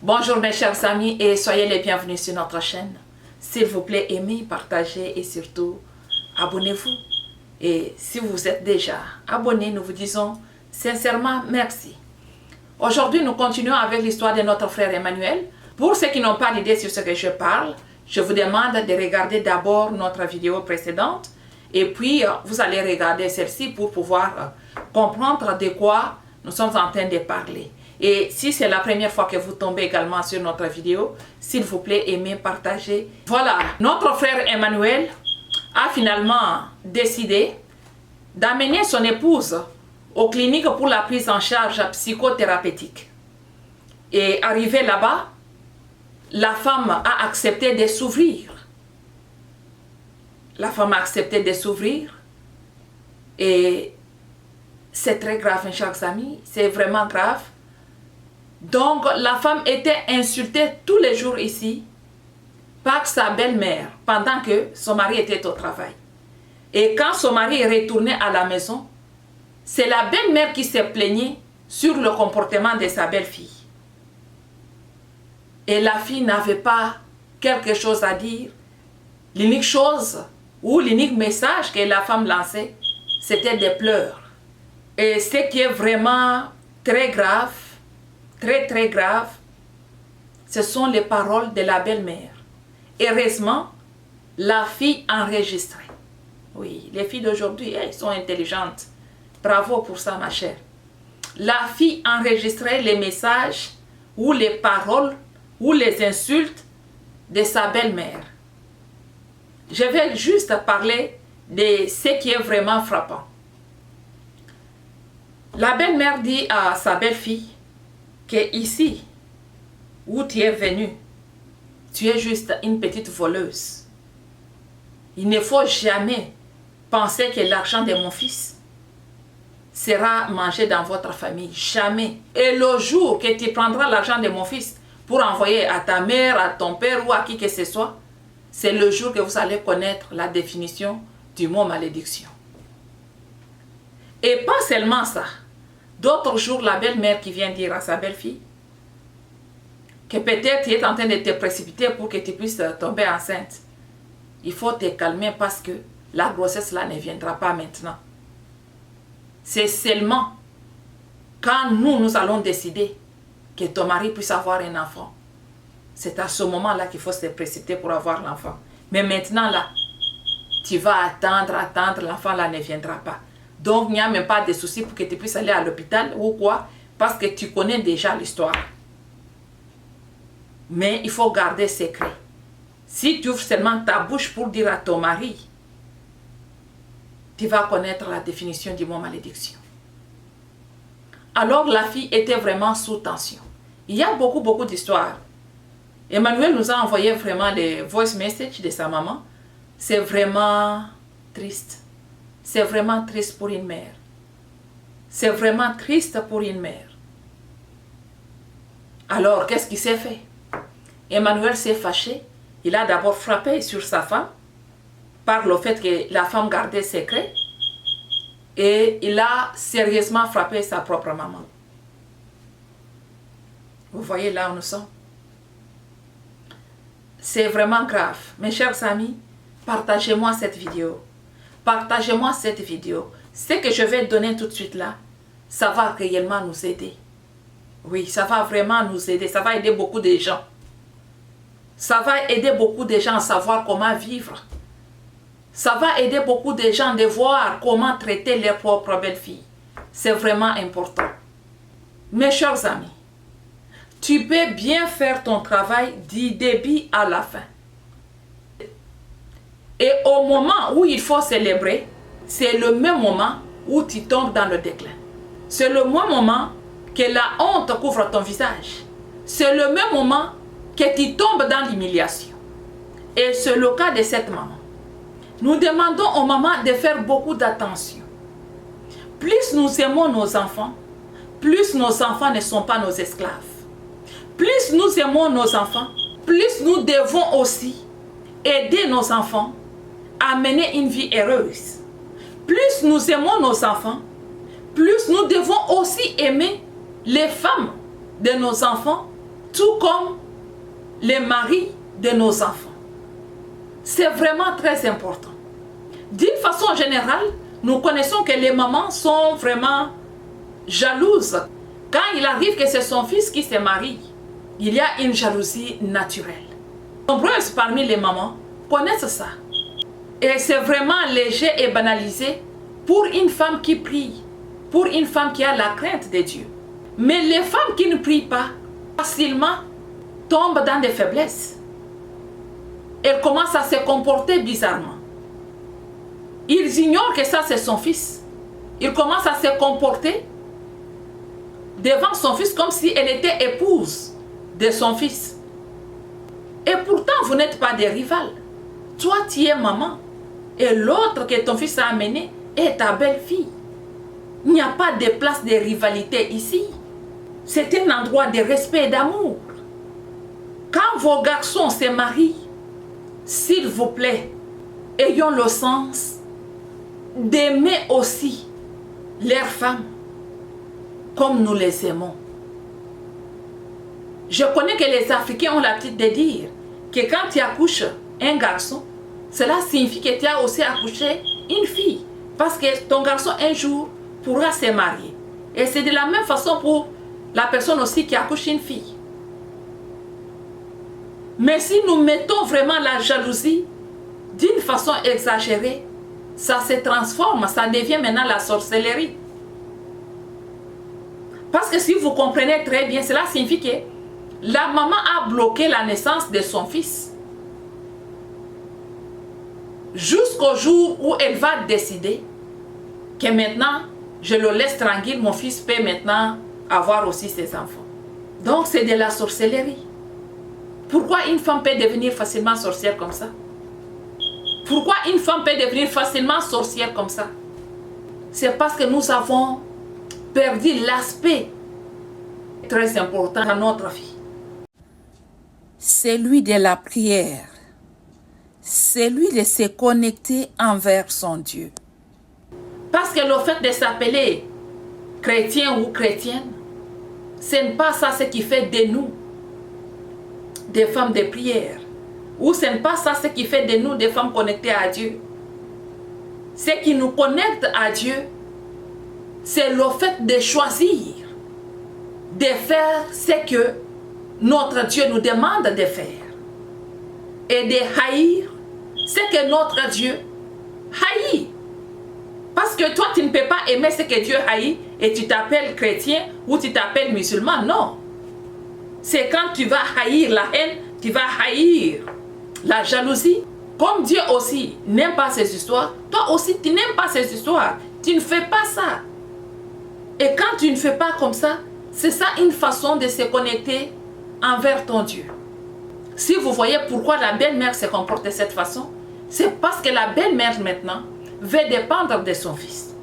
Bonjour mes chers amis et soyez les bienvenus sur notre chaîne. S'il vous plaît, aimez, partagez et surtout abonnez-vous. Et si vous êtes déjà abonné, nous vous disons sincèrement merci. Aujourd'hui, nous continuons avec l'histoire de notre frère Emmanuel. Pour ceux qui n'ont pas d'idée sur ce que je parle, je vous demande de regarder d'abord notre vidéo précédente et puis vous allez regarder celle-ci pour pouvoir comprendre de quoi nous sommes en train de parler. Et si c'est la première fois que vous tombez également sur notre vidéo, s'il vous plaît, aimez, partagez. Voilà, notre frère Emmanuel a finalement décidé d'amener son épouse aux cliniques pour la prise en charge psychothérapeutique. Et arrivé là-bas, la femme a accepté de s'ouvrir. La femme a accepté de s'ouvrir. Et c'est très grave, mes chers amis. C'est vraiment grave. Donc, la femme était insultée tous les jours ici par sa belle-mère pendant que son mari était au travail. Et quand son mari est retourné à la maison, c'est la belle-mère qui s'est plaignée sur le comportement de sa belle-fille. Et la fille n'avait pas quelque chose à dire. L'unique chose ou l'unique message que la femme lançait, c'était des pleurs. Et ce qui est vraiment très grave, très grave, ce sont les paroles de la belle-mère. Heureusement, la fille enregistrait. Oui, les filles d'aujourd'hui, elles sont intelligentes. Bravo pour ça, ma chère. La fille enregistrait les messages ou les paroles ou les insultes de sa belle-mère. Je vais juste parler de ce qui est vraiment frappant. La belle-mère dit à sa belle-fille que ici, où tu es venue, tu es juste une petite voleuse. Il ne faut jamais penser que l'argent de mon fils sera mangé dans votre famille. Jamais. Et le jour que tu prendras l'argent de mon fils pour envoyer à ta mère, à ton père ou à qui que ce soit, c'est le jour que vous allez connaître la définition du mot malédiction. Et pas seulement ça. D'autres jours, la belle-mère qui vient dire à sa belle-fille que peut-être tu es en train de te précipiter pour que tu puisses tomber enceinte. Il faut te calmer parce que la grossesse là ne viendra pas maintenant. C'est seulement quand nous allons décider que ton mari puisse avoir un enfant. C'est à ce moment-là qu'il faut se précipiter pour avoir l'enfant. Mais maintenant là, tu vas attendre, l'enfant là ne viendra pas. Donc, il n'y a même pas de souci pour que tu puisses aller à l'hôpital ou quoi, parce que tu connais déjà l'histoire. Mais il faut garder secret. Si tu ouvres seulement ta bouche pour dire à ton mari, tu vas connaître la définition du mot malédiction. Alors, la fille était vraiment sous tension. Il y a beaucoup d'histoires. Emmanuel nous a envoyé vraiment les voice messages de sa maman. C'est vraiment triste. C'est vraiment triste pour une mère. C'est vraiment triste pour une mère. Alors, qu'est-ce qui s'est fait? Emmanuel s'est fâché. Il a d'abord frappé sur sa femme par le fait que la femme gardait secret. Et il a sérieusement frappé sa propre maman. Vous voyez là où nous sommes. C'est vraiment grave. Mes chers amis, partagez-moi cette vidéo. Partagez-moi cette vidéo. Ce que je vais donner tout de suite là, ça va réellement nous aider. Oui, ça va vraiment nous aider. Ça va aider beaucoup de gens. Ça va aider beaucoup de gens à savoir comment vivre. Ça va aider beaucoup de gens de voir comment traiter leurs propres belles-filles. C'est vraiment important. Mes chers amis, tu peux bien faire ton travail du début à la fin. Et au moment où il faut célébrer, c'est le même moment où tu tombes dans le déclin. C'est le même moment que la honte couvre ton visage. C'est le même moment que tu tombes dans l'humiliation. Et c'est le cas de cette maman. Nous demandons aux mamans de faire beaucoup d'attention. Plus nous aimons nos enfants, plus nos enfants ne sont pas nos esclaves. Plus nous aimons nos enfants, plus nous devons aussi aider nos enfants à mener une vie heureuse. Plus nous aimons nos enfants, plus nous devons aussi aimer les femmes de nos enfants, tout comme les maris de nos enfants. C'est vraiment très important. D'une façon générale, nous connaissons que les mamans sont vraiment jalouses. Quand il arrive que c'est son fils qui se marie, il y a une jalousie naturelle. Nombreuses parmi les mamans connaissent ça. Et c'est vraiment léger et banalisé pour une femme qui prie, pour une femme qui a la crainte de Dieu. Mais les femmes qui ne prient pas, facilement tombent dans des faiblesses. Elles commencent à se comporter bizarrement. Ils ignorent que ça c'est son fils. Ils commencent à se comporter devant son fils comme si elle était épouse de son fils. Et pourtant vous n'êtes pas des rivales. Toi tu es maman et l'autre que ton fils a amené est ta belle-fille. Il n'y a pas de place de rivalité ici. C'est un endroit de respect et d'amour. Quand vos garçons se marient, s'il vous plaît, ayons le sens d'aimer aussi leurs femmes comme nous les aimons. Je connais que les Africains ont l'habitude de dire que quand tu accouches un garçon, cela signifie que tu as aussi accouché une fille. Parce que ton garçon un jour pourra se marier. Et c'est de la même façon pour la personne aussi qui accouche une fille. Mais si nous mettons vraiment la jalousie d'une façon exagérée, ça se transforme, ça devient maintenant la sorcellerie. Parce que si vous comprenez très bien, cela signifie que la maman a bloqué la naissance de son fils. Jusqu'au jour où elle va décider que maintenant, je le laisse tranquille, mon fils peut maintenant avoir aussi ses enfants. Donc c'est de la sorcellerie. Pourquoi une femme peut devenir facilement sorcière comme ça? Pourquoi une femme peut devenir facilement sorcière comme ça? C'est parce que nous avons perdu l'aspect très important dans notre vie. Celui de la prière. Celui de se connecter envers son Dieu. Parce que le fait de s'appeler chrétien ou chrétienne, ce n'est pas ça ce qui fait de nous des femmes de prière. Ou ce n'est pas ça ce qui fait de nous des femmes connectées à Dieu. Ce qui nous connecte à Dieu, c'est le fait de choisir, de faire ce que notre Dieu nous demande de faire. Et de haïr ce que notre Dieu haït. Parce que toi, tu ne peux pas aimer ce que Dieu haït et tu t'appelles chrétien ou tu t'appelles musulman. Non. C'est quand tu vas haïr la haine, tu vas haïr la jalousie. Comme Dieu aussi n'aime pas ces histoires, toi aussi tu n'aimes pas ces histoires. Tu ne fais pas ça. Et quand tu ne fais pas comme ça, c'est ça une façon de se connecter envers ton Dieu. Si vous voyez pourquoi la belle-mère se comporte de cette façon, c'est parce que la belle-mère maintenant veut dépendre de son fils.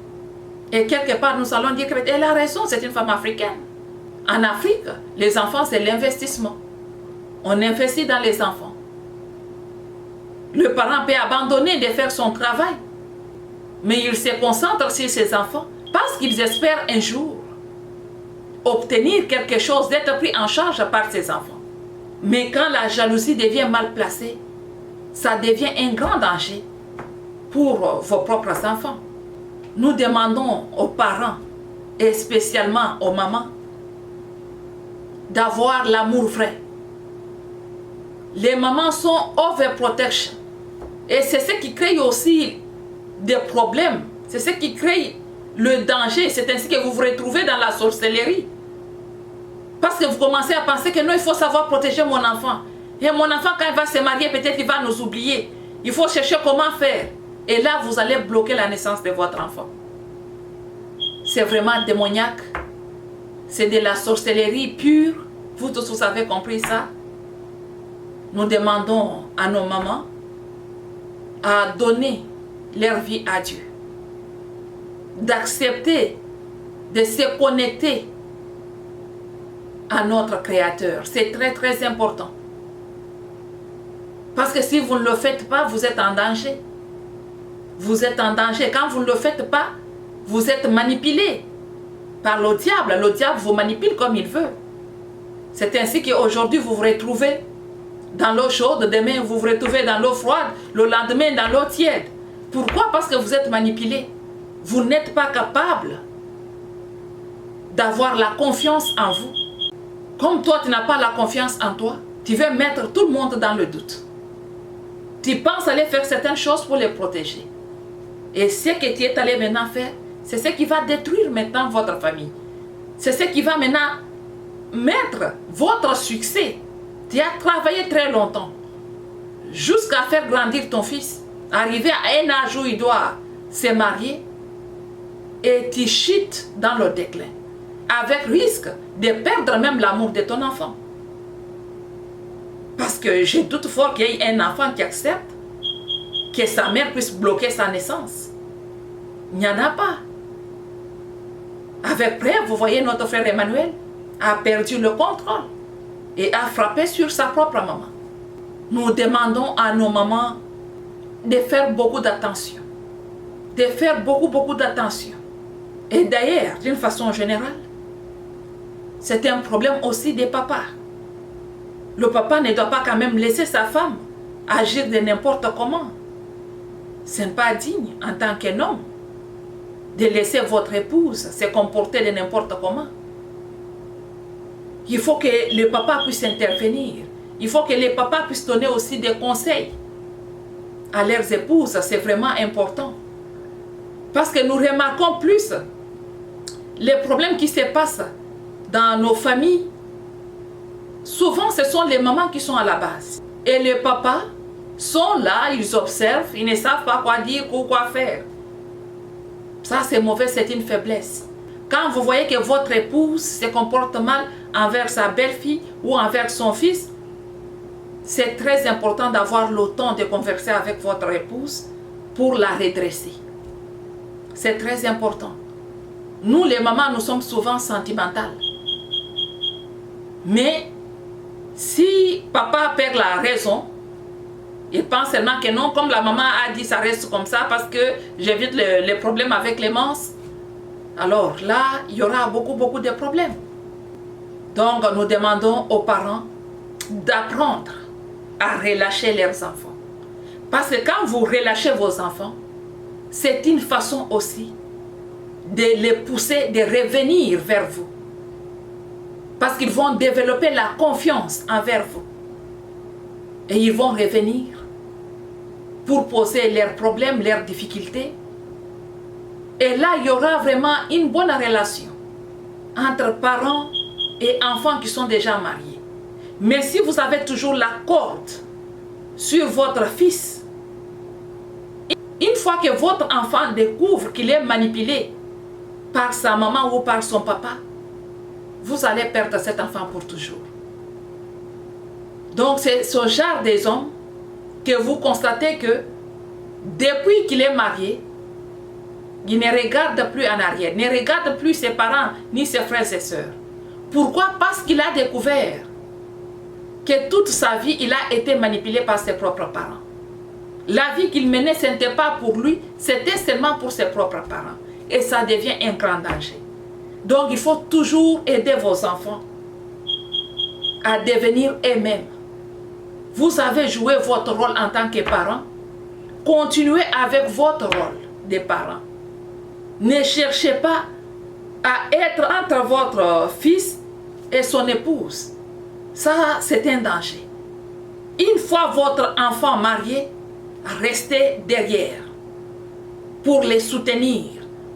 Et quelque part nous allons dire qu'elle a raison, c'est une femme africaine. En Afrique, les enfants c'est l'investissement. On investit dans les enfants. Le parent peut abandonner de faire son travail, mais il se concentre sur ses enfants parce qu'ils espèrent un jour obtenir quelque chose, d'être pris en charge par ses enfants. Mais quand la jalousie devient mal placée, ça devient un grand danger pour vos propres enfants. Nous demandons aux parents, et spécialement aux mamans, d'avoir l'amour vrai. Les mamans sont overprotection. Et c'est ce qui crée aussi des problèmes. C'est ce qui crée le danger. C'est ainsi que vous vous retrouvez dans la sorcellerie. Parce que vous commencez à penser que non, il faut savoir protéger mon enfant. Et mon enfant, quand il va se marier, peut-être il va nous oublier. Il faut chercher comment faire. Et là, vous allez bloquer la naissance de votre enfant. C'est vraiment démoniaque. C'est de la sorcellerie pure. Vous tous, vous avez compris ça. Nous demandons à nos mamans à donner leur vie à Dieu. D'accepter de se connecter à notre Créateur. C'est très très important. Parce que si vous ne le faites pas, vous êtes en danger. Vous êtes en danger. Quand vous ne le faites pas, vous êtes manipulé par le diable. Le diable vous manipule comme il veut. C'est ainsi qu'aujourd'hui vous vous retrouvez dans l'eau chaude, demain vous vous retrouvez dans l'eau froide, le lendemain dans l'eau tiède. Pourquoi? Parce que vous êtes manipulé. Vous n'êtes pas capable d'avoir la confiance en vous. Comme toi, tu n'as pas la confiance en toi, tu veux mettre tout le monde dans le doute. Tu penses aller faire certaines choses pour les protéger. Et ce que tu es allé maintenant faire, c'est ce qui va détruire maintenant votre famille. C'est ce qui va maintenant mettre votre succès. Tu as travaillé très longtemps jusqu'à faire grandir ton fils. Arriver à un âge où il doit se marier et tu chutes dans le déclin. Avec risque de perdre même l'amour de ton enfant. Parce que je doute fort qu'il y ait un enfant qui accepte que sa mère puisse bloquer sa naissance. Il n'y en a pas. Avec preuve, vous voyez, notre frère Emmanuel a perdu le contrôle et a frappé sur sa propre maman. Nous demandons à nos mamans de faire beaucoup d'attention. De faire beaucoup d'attention. Et d'ailleurs, d'une façon générale, c'est un problème aussi des papas. Le papa ne doit pas quand même laisser sa femme agir de n'importe comment. Ce n'est pas digne en tant qu'un homme de laisser votre épouse se comporter de n'importe comment. Il faut que le papa puisse intervenir. Il faut que les papas puissent donner aussi des conseils à leurs épouses. C'est vraiment important. Parce que nous remarquons plus les problèmes qui se passent dans nos familles. Souvent, ce sont les mamans qui sont à la base. Et les papas sont là, ils observent, ils ne savent pas quoi dire ou quoi faire. Ça, c'est mauvais, c'est une faiblesse. Quand vous voyez que votre épouse se comporte mal envers sa belle-fille ou envers son fils, c'est très important d'avoir le temps de converser avec votre épouse pour la redresser. C'est très important. Nous, les mamans, nous sommes souvent sentimentales. Mais si papa perd la raison, il pense seulement que non, comme la maman a dit, ça reste comme ça parce que j'évite les problèmes avec Clémence. Alors là, il y aura beaucoup de problèmes. Donc, nous demandons aux parents d'apprendre à relâcher leurs enfants. Parce que quand vous relâchez vos enfants, c'est une façon aussi de les pousser, de revenir vers vous. Parce qu'ils vont développer la confiance envers vous. Et ils vont revenir pour poser leurs problèmes, leurs difficultés. Et là, il y aura vraiment une bonne relation entre parents et enfants qui sont déjà mariés. Mais si vous avez toujours la corde sur votre fils, une fois que votre enfant découvre qu'il est manipulé par sa maman ou par son papa, vous allez perdre cet enfant pour toujours. Donc c'est ce genre des hommes que vous constatez que depuis qu'il est marié, il ne regarde plus en arrière, ne regarde plus ses parents ni ses frères et sœurs. Pourquoi? Parce qu'il a découvert que toute sa vie, il a été manipulé par ses propres parents. La vie qu'il menait, ce n'était pas pour lui, c'était seulement pour ses propres parents. Et ça devient un grand danger. Donc il faut toujours aider vos enfants à devenir eux-mêmes. Vous avez joué votre rôle en tant que parent. Continuez avec votre rôle de parent. Ne cherchez pas à être entre votre fils et son épouse. Ça, c'est un danger. Une fois votre enfant marié, restez derrière pour les soutenir,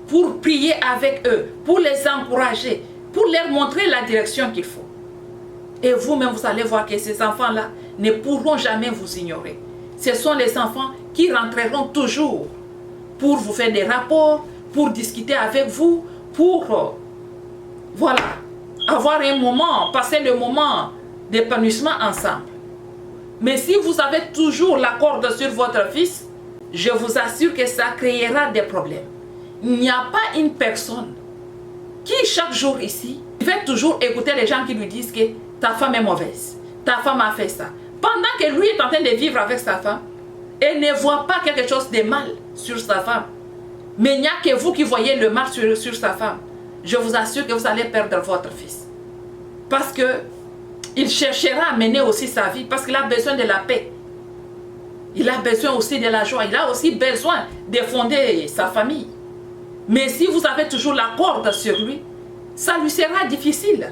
pour prier avec eux, pour les encourager, pour leur montrer la direction qu'il faut. Et vous-même, vous allez voir que ces enfants-là ne pourront jamais vous ignorer. Ce sont les enfants qui rentreront toujours pour vous faire des rapports, pour discuter avec vous, pour voilà, avoir un moment, passer le moment d'épanouissement ensemble. Mais si vous avez toujours la corde sur votre fils, je vous assure que ça créera des problèmes. Il n'y a pas une personne qui chaque jour ici va toujours écouter les gens qui lui disent que ta femme est mauvaise, ta femme a fait ça. Pendant que lui est en train de vivre avec sa femme, et ne voit pas quelque chose de mal sur sa femme. Mais il n'y a que vous qui voyez le mal sur sa femme. Je vous assure que vous allez perdre votre fils. Parce que Il cherchera à mener aussi sa vie parce qu'il a besoin de la paix. Il a besoin aussi de la joie. Il a aussi besoin de fonder sa famille. Mais si vous avez toujours la corde sur lui, ça lui sera difficile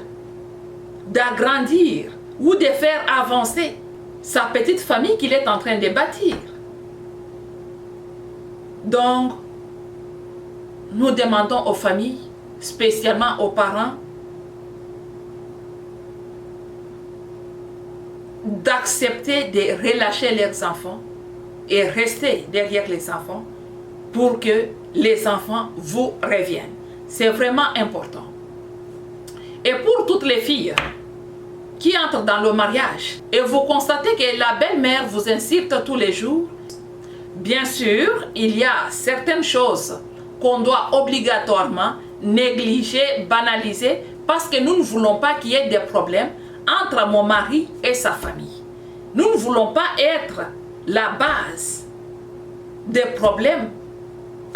d'agrandir ou de faire avancer sa petite famille qu'il est en train de bâtir. Donc, nous demandons aux familles, spécialement aux parents, d'accepter de relâcher leurs enfants et rester derrière les enfants pour que les enfants vous reviennent. C'est vraiment important. Et pour toutes les filles qui entrent dans le mariage et vous constatez que la belle-mère vous insulte tous les jours, bien sûr, il y a certaines choses qu'on doit obligatoirement négliger, banaliser, parce que nous ne voulons pas qu'il y ait des problèmes entre mon mari et sa famille. Nous ne voulons pas être la base des problèmes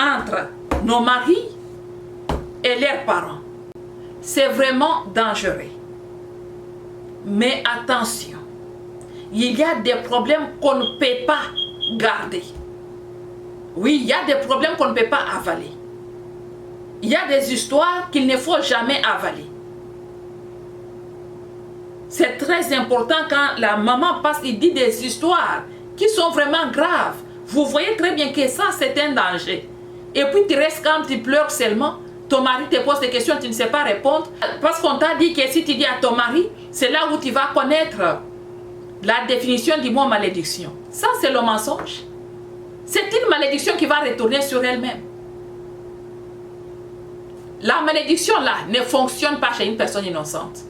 entre nos maris et leurs parents. C'est vraiment dangereux. Mais attention, il y a des problèmes qu'on ne peut pas garder. Oui, il y a des problèmes qu'on ne peut pas avaler. Il y a des histoires qu'il ne faut jamais avaler. C'est très important quand la maman passe et dit des histoires qui sont vraiment graves. Vous voyez très bien que ça, c'est un danger. Et puis tu restes quand tu pleures seulement. Ton mari te pose des questions, tu ne sais pas répondre. Parce qu'on t'a dit que si tu dis à ton mari, c'est là où tu vas connaître la définition du mot malédiction. Ça, c'est le mensonge. C'est une malédiction qui va retourner sur elle-même. La malédiction là ne fonctionne pas chez une personne innocente.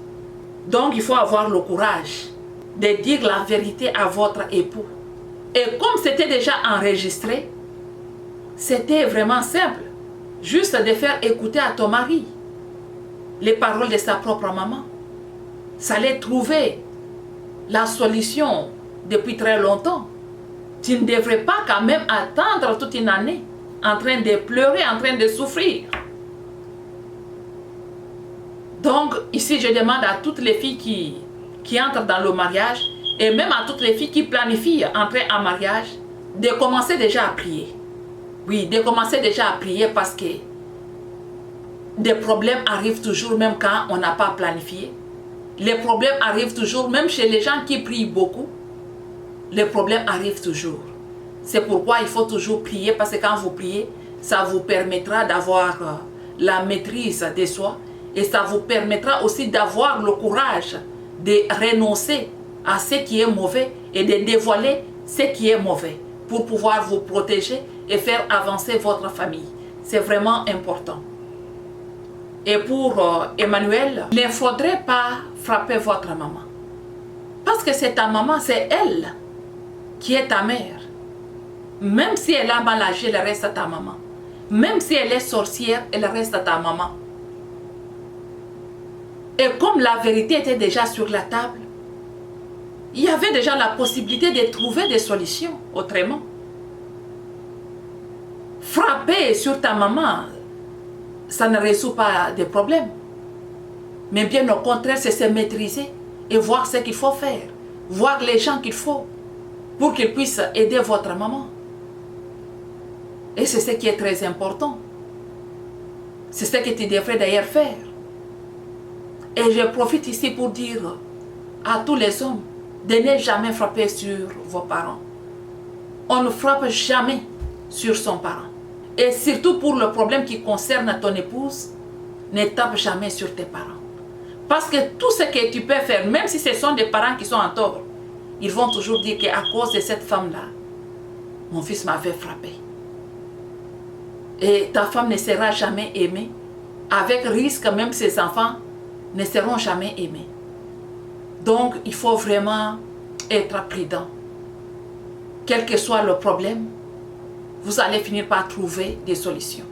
Donc il faut avoir le courage de dire la vérité à votre époux. Et comme c'était déjà enregistré, c'était vraiment simple. Juste de faire écouter à ton mari les paroles de sa propre maman. Ça allait trouver la solution depuis très longtemps. Tu ne devrais pas quand même attendre toute une année en train de pleurer, en train de souffrir. Donc ici je demande à toutes les filles qui entrent dans le mariage et même à toutes les filles qui planifient entrer en mariage de commencer déjà à prier. Oui, de commencer déjà à prier parce que des problèmes arrivent toujours même quand on n'a pas planifié. Les problèmes arrivent toujours même chez les gens qui prient beaucoup. Les problèmes arrivent toujours. C'est pourquoi il faut toujours prier parce que quand vous priez, ça vous permettra d'avoir la maîtrise de soi et ça vous permettra aussi d'avoir le courage de renoncer à ce qui est mauvais et de dévoiler ce qui est mauvais pour pouvoir vous protéger et faire avancer votre famille. C'est vraiment important. Et pour Emmanuel, il ne faudrait pas frapper votre maman. Parce que c'est ta maman, c'est elle qui est ta mère. Même si elle a mal agi, elle reste ta maman. Même si elle est sorcière, elle reste ta maman. Et comme la vérité était déjà sur la table, il y avait déjà la possibilité de trouver des solutions autrement. Frapper sur ta maman, ça ne résout pas des problèmes. Mais bien au contraire, c'est se maîtriser et voir ce qu'il faut faire. Voir les gens qu'il faut pour qu'ils puissent aider votre maman. Et c'est ce qui est très important. C'est ce que tu devrais d'ailleurs faire. Et je profite ici pour dire à tous les hommes de ne jamais frapper sur vos parents. On ne frappe jamais sur son parent. Et surtout pour le problème qui concerne ton épouse, ne tape jamais sur tes parents. Parce que tout ce que tu peux faire, même si ce sont des parents qui sont en tort, ils vont toujours dire qu'à cause de cette femme-là, mon fils m'avait frappé. Et ta femme ne sera jamais aimée, avec risque même ses enfants ne seront jamais aimés. Donc il faut vraiment être prudent. Quel que soit le problème, vous allez finir par trouver des solutions.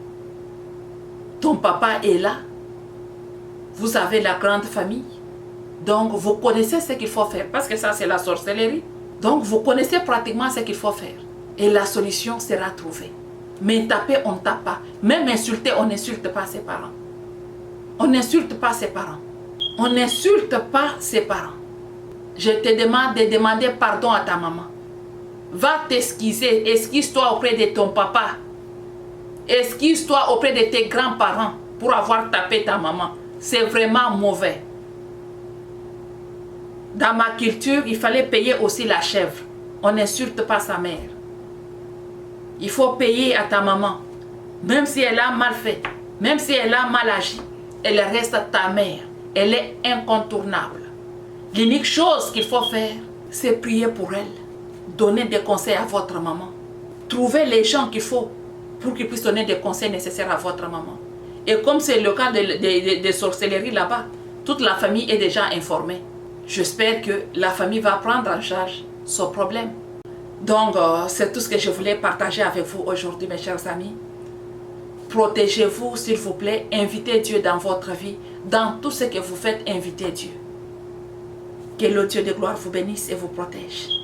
Ton papa est là, vous avez la grande famille, donc vous connaissez ce qu'il faut faire, parce que ça c'est la sorcellerie. Donc vous connaissez pratiquement ce qu'il faut faire, et la solution sera trouvée. Mais taper, on ne tape pas. Même insulter, on n'insulte pas ses parents. On n'insulte pas ses parents. On n'insulte pas ses parents. je te demande de demander pardon à ta maman. Va t'excuser, excuse-toi auprès de ton papa. Excuse-toi auprès de tes grands-parents pour avoir tapé ta maman. C'est vraiment mauvais. Dans ma culture, il fallait payer aussi la chèvre. On n'insulte pas sa mère. Il faut payer à ta maman. Même si elle a mal fait, même si elle a mal agi, elle reste ta mère. Elle est incontournable. L'unique chose qu'il faut faire, c'est prier pour elle. Donner des conseils à votre maman. Trouver les gens qu'il faut pour qu'ils puissent donner des conseils nécessaires à votre maman. Et comme c'est le cas de sorcellerie là-bas, toute la famille est déjà informée. J'espère que la famille va prendre en charge son problème. Donc, c'est tout ce que je voulais partager avec vous aujourd'hui, mes chers amis. Protégez-vous, s'il vous plaît. Invitez Dieu dans votre vie. Dans tout ce que vous faites, invitez Dieu. Que le Dieu de gloire vous bénisse et vous protège.